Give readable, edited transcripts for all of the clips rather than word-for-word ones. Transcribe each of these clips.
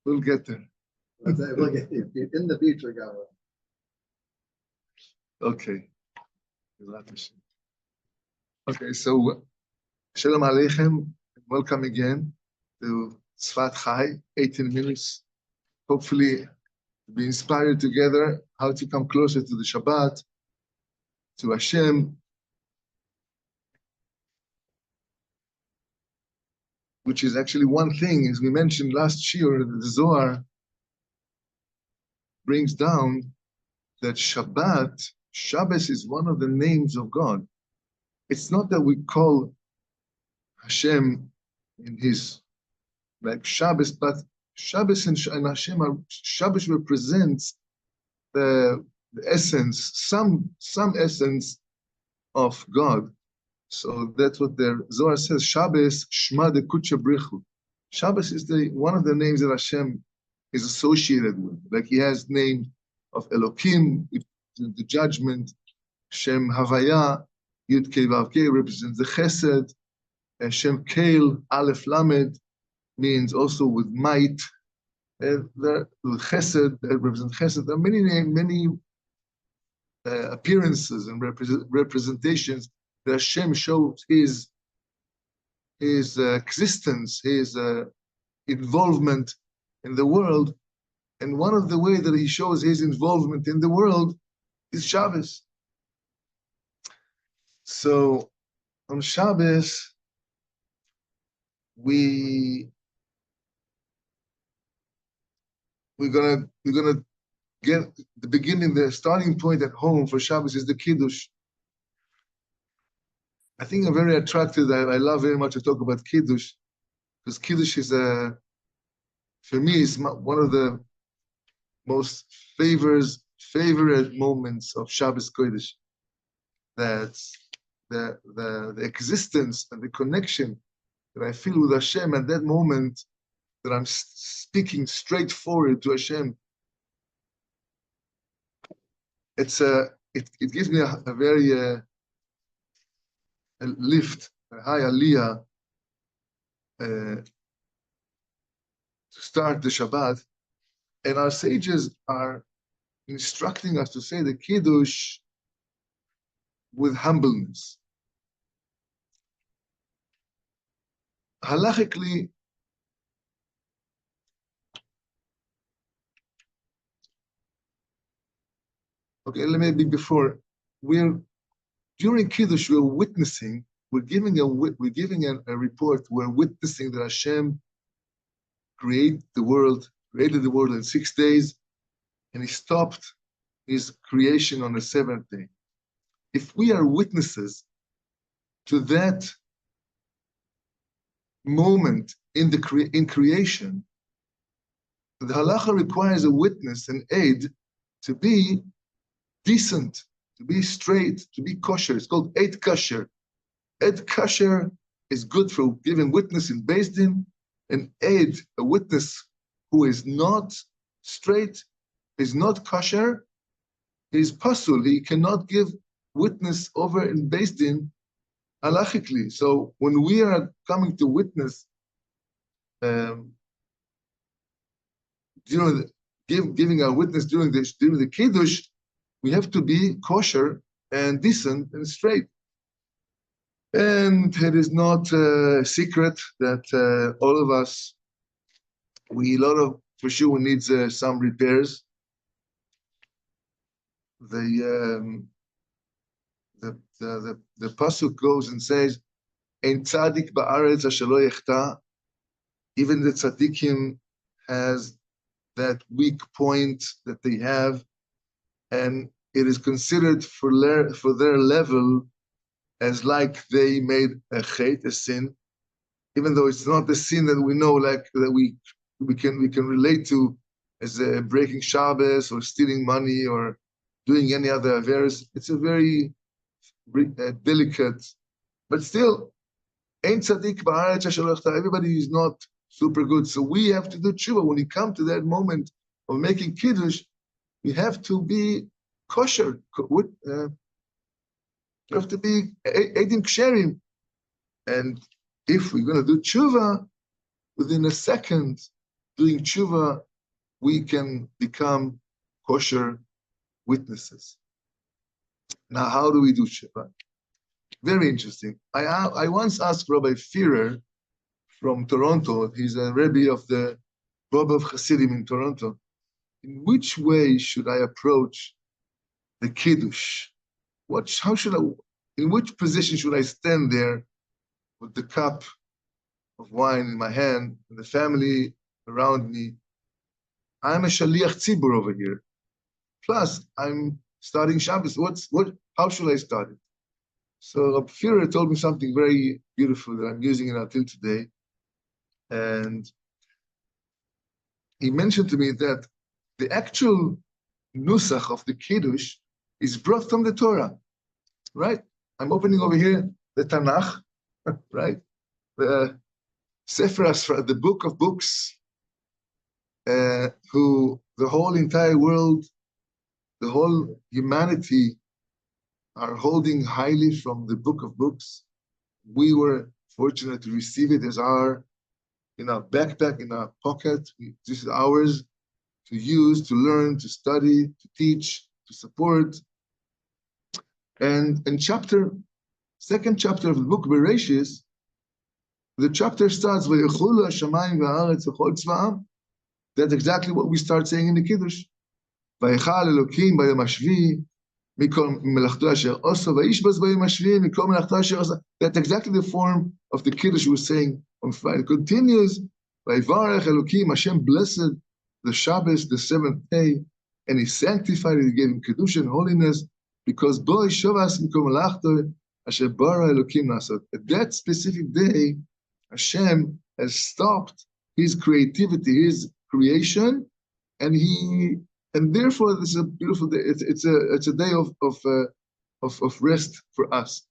We'll get there. We'll get in the future, God. Okay. Okay, so Shalom Aleichem. Welcome again to Tsfat Chai, 18 minutes. Hopefully, be inspired together how to come closer to the Shabbat, to Hashem, which is actually one thing, as we mentioned last year, the Zohar brings down that Shabbos is one of the names of God. It's not that we call Hashem in his, like Shabbos, but Shabbos and Hashem Shabbos represents the essence, some essence of God. So that's what the Zohar says. Shabbos, Shma de Kutsha Brichu. Shabbos is one of the names that Hashem is associated with. Like he has name of Elokim, the judgment. Shem Havaya, Yud Kei Vav Kei represents the Chesed. Shem Keil, Aleph Lamed, means also with might. The Chesed represents Chesed. There are many appearances and representations that Hashem shows his existence, his involvement in the world. And one of the ways that he shows his involvement in the world is Shabbos. So on Shabbos, we're gonna get the beginning, the starting point at home for Shabbos is the Kiddush. I think I'm very attracted. I love very much to talk about Kiddush, because Kiddush is for me, is one of the most favorite moments of Shabbos Kodesh. That's the existence and the connection that I feel with Hashem at that moment, that I'm speaking straightforward to Hashem. It gives me a very a lift, a high aliyah to start the Shabbat. And our sages are instructing us to say the Kiddush with humbleness. Halachically, okay, let me be before. During Kiddush, we're witnessing, we're giving a report, we're witnessing that Hashem created the world in 6 days, and he stopped his creation on the 7th day. If we are witnesses to that moment in creation, the halacha requires a witness, an aid, to be decent, to be straight, to be kosher. It's called Eid Kasher. Eid Kasher is good for giving witness in Beis Din. An aid, a witness who is not straight, is not kosher, is pasul. He cannot give witness over in Beis Din halachically. So when we are coming to witness, giving our witness during the Kiddush, we have to be kosher and decent and straight. And it is not a secret that all of us, for sure, we need some repairs. The pasuk goes and says, "Ein tzadik ba'aretz asher lo yechta." Even the tzaddikim has that weak point that they have, and it is considered for their level as like they made a chet, a sin, even though it's not the sin that we know, like that we can relate to as breaking Shabbos or stealing money or doing any other affairs. It's a very delicate, but still, Ein Tzadik Ba'aretz Asher Lo Yechta. Everybody is not super good, so we have to do tshuva. When you come to that moment of making Kiddush, we have to be kosher. You have to be Eidim Ksherim. And if we're going to do tshuva, within a second doing tshuva, we can become kosher witnesses. Now, how do we do tshuva? Very interesting. I once asked Rabbi Führer from Toronto, he's a Rabbi of the Rabbi of Hasidim in Toronto, in which way should I approach the Kiddush? In which position should I stand there with the cup of wine in my hand and the family around me? I'm a Shaliach Tzibur over here. Plus, I'm starting Shabbos. How should I start it? So Rabbi Führer told me something very beautiful that I'm using it until today. And he mentioned to me that the actual nusach of the Kiddush is brought from the Torah, right? I'm opening over here the Tanakh, right? The Sefer Asra, the book of books, who the whole entire world, the whole humanity are holding highly from the book of books. We were fortunate to receive it as in our backpack, in our pocket. This is ours to use, to learn, to study, to teach, to support. And in second chapter of the book Bereshis, the chapter starts with Vayechulu Hashamayim v'haaretz v'chol tzva'am. That's exactly what we start saying in the Kiddush. Vayechal Elokim b'yom hashvi mikol melachto asher osa vayishbaz b'yom hashvi mikol melachto asher osa. That's exactly the form of the Kiddush we were saying on Friday. It continues, Vayivarech Elokim, Hashem blessed the Shabbos, the seventh day, and He sanctified it, He gave Him Kiddush and holiness, because Bo Shavas mikol melachto asher bara Elokim nasot. At that specific day, Hashem has stopped His creativity, His creation, and therefore this is a beautiful day. It's a day of rest for us.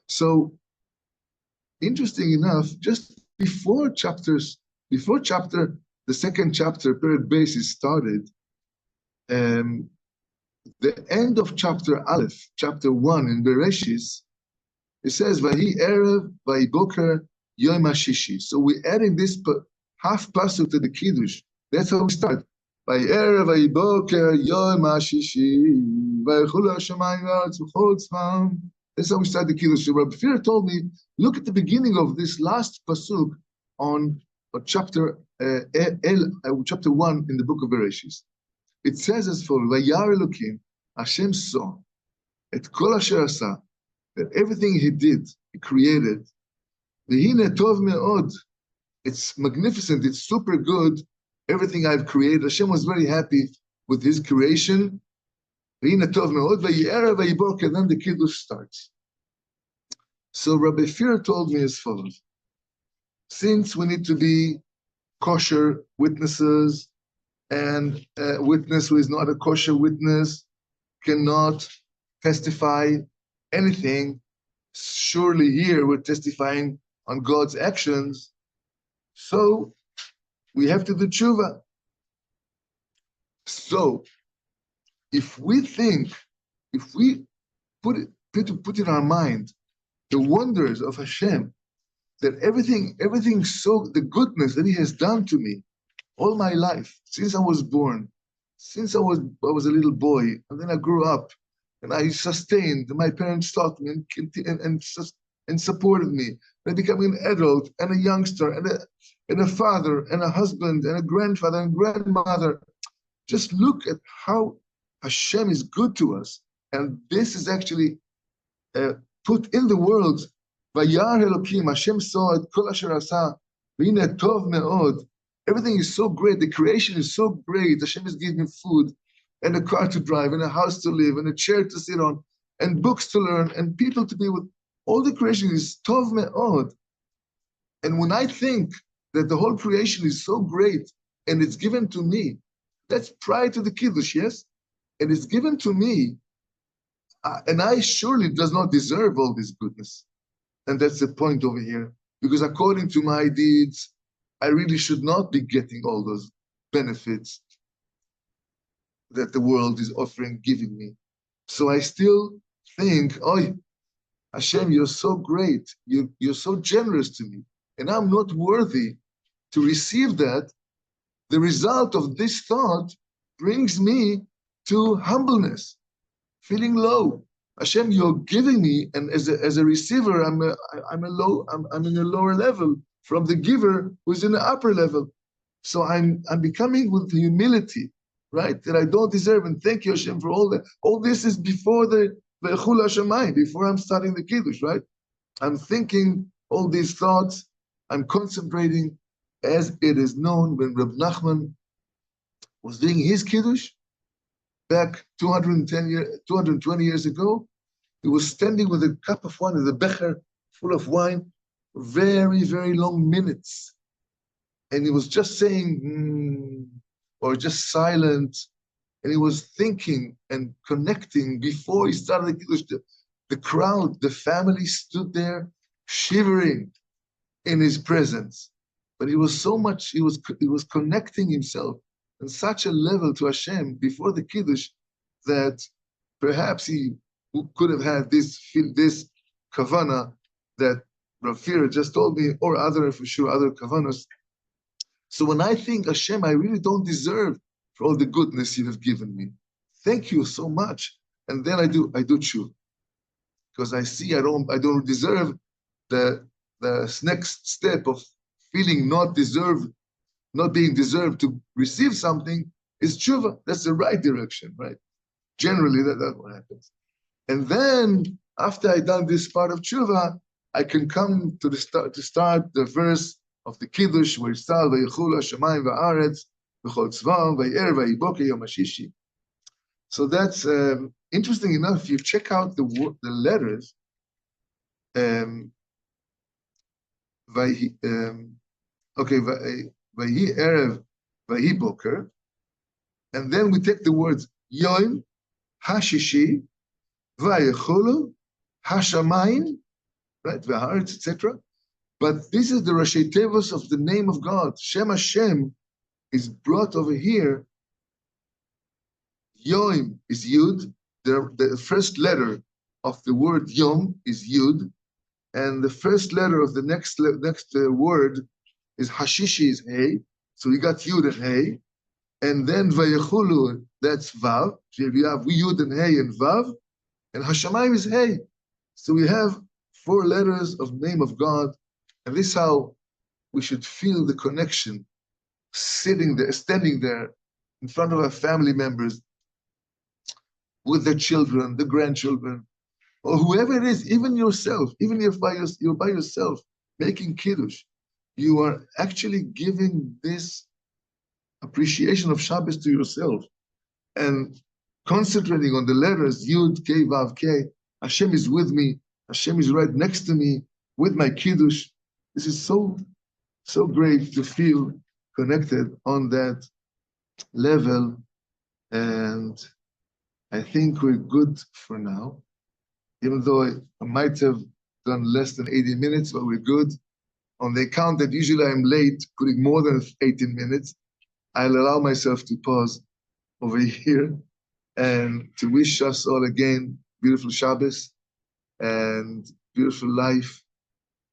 So interesting enough, just before the second chapter, period base is started, the end of chapter Aleph, chapter 1 in Bereshis, it says, Vahi Erev, Vahi Boker, Yom HaShishi. So we're adding this half pasuk to the Kiddush. That's how we start. Vahi Erev, Vahi Boker, Yom HaShishi, Vayichulu Hashamayim v'haaretz v'chol tzva'am. That's how we start the Kiddush. So Rabbi Führer told me, look at the beginning of this last pasuk on chapter 1 in the book of Bereshis. It says as follows, Vayar Elokim, Hashem saw, et kol asher asa, that everything He did, He created, v'hine tov me'od, it's magnificent, it's super good, everything I've created. Hashem was very happy with His creation. V'hine tov me'od, v'yi'erev v'yiborke, and then the Kiddush starts. So Rabbi Führer told me as follows, since we need to be kosher witnesses, and a witness who is not a kosher witness cannot testify anything, surely here we're testifying on God's actions, so we have to do tshuva. So if we put in our mind the wonders of Hashem, that everything so, the goodness that He has done to me all my life, since I was born, since I was a little boy, and then I grew up, and I sustained, and my parents taught me and supported me. And I became an adult and a youngster and a father and a husband and a grandfather and grandmother. Just look at how Hashem is good to us. And this is actually put in the world. Vayar Elokim, Hashem saw it, kol asher asa, v'hine tov me'od. Everything is so great. The creation is so great. Hashem is giving me food and a car to drive and a house to live and a chair to sit on and books to learn and people to be with. All the creation is tov me'od. And when I think that the whole creation is so great and it's given to me, that's prior to the Kiddush, yes? And it's given to me, and I surely does not deserve all this goodness. And that's the point over here. Because according to my deeds, I really should not be getting all those benefits that the world is offering, giving me. So I still think, oh, Hashem, you're so great. You're so generous to me. and I'm not worthy to receive that, the result of this thought brings me to humbleness, feeling low. Hashem, you're giving me, and as a receiver, I'm in a lower level from the giver who's in the upper level. So I'm becoming with humility, right? That I don't deserve. And thank you, Hashem, for all that. All this is before the Chul Hashemayim, before I'm starting the Kiddush, right? I'm thinking all these thoughts. I'm concentrating, as it is known when Reb Nachman was doing his Kiddush back 220 years ago. He was standing with a cup of wine, with a becher full of wine, very, very long minutes. And he was just saying, or just silent. And he was thinking and connecting before he started the Kiddush. The crowd, the family stood there shivering in his presence. But he was so much, he was connecting himself on such a level to Hashem before the Kiddush that perhaps he could have had this kavana that Rav just told me, or other, for sure, other kavanas. So when I think, Hashem, I really don't deserve for all the goodness you have given me. Thank you so much. And then I do tshuva. Because I see I don't deserve the next step of feeling not being deserved to receive something is tshuva. That's the right direction, right? Generally, that's what happens. And then after I done this part of tshuva, I can come to start the verse of the Kiddush where it starts Vayichulu Hashemayim va'aretz v'chol tzvam vayi'er vayiboker yom hashishi. So that's interesting enough. If you check out the letters, Vayi erev vayi boker, and then we take the words yom hashishi vayichulu hashamayim, right, v'haaretz, etc. But this is the Rashi Tevos of the name of God. Shem Hashem is brought over here. Yom is Yud. The first letter of the word Yom is Yud. And the first letter of the next word is Hashishi, is Hey. So we got Yud and Hey. And then Vayechulu, that's Vav. So we have Yud and Hey and Vav. And Hashamayim is Hey. So we have 4 letters of name of God. And this is how we should feel the connection, standing there in front of our family members, with their children, the grandchildren, or whoever it is, even yourself, even if you're by yourself making Kiddush, you are actually giving this appreciation of Shabbos to yourself and concentrating on the letters Yud, K, Vav, K. Hashem is with me. Hashem is right next to me with my Kiddush. This is so great to feel connected on that level, and I think we're good for now. Even though I might have done less than 80 minutes, but we're good. On the account that usually I'm late, putting more than 18 minutes, I'll allow myself to pause over here and to wish us all again beautiful Shabbos and beautiful life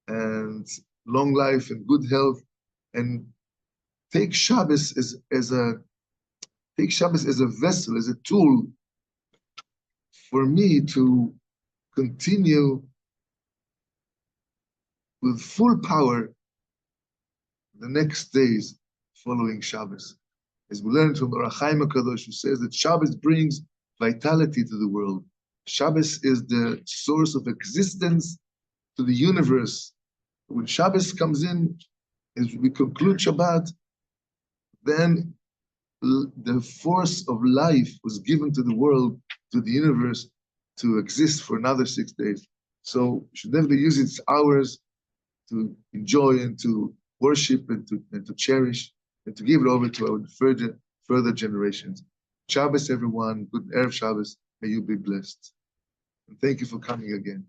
and long life and good health, and take Shabbos as a vessel, as a tool for me to continue with full power the next days following Shabbos. As we learned from the Rachaim HaKadosh, who says that Shabbos brings vitality to the world. Shabbos is the source of existence to the universe. When Shabbos comes in, as we conclude Shabbat, then the force of life was given to the world, to the universe, to exist for another 6 days. So we should definitely use its hours to enjoy and to worship and to cherish and to give it over to our further generations. Shabbos, everyone. Good Erev Shabbos. May you be blessed. And thank you for coming again.